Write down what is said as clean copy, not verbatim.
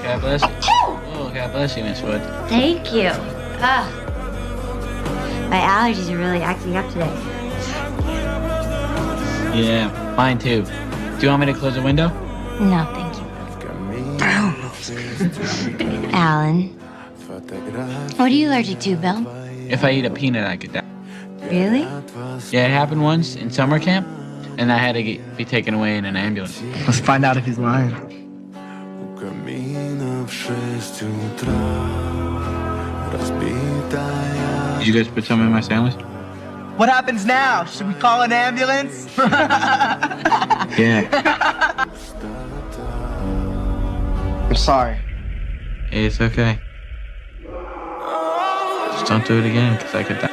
God bless you. Oh, God bless you, Miss Wood. Thank you. My allergies are really acting up today. Yeah, mine too. Do you want me to close the window? No, thank you. Alan. What are you allergic to, Bill? If I eat a peanut, I could die. Really? Yeah, it happened once in summer camp, and I had to be taken away in an ambulance. Let's find out if he's lying. Did you guys put some in my sandwich? What happens now? Should we call an ambulance? Yeah. I'm sorry. It's okay. Just don't do it again, because I could die.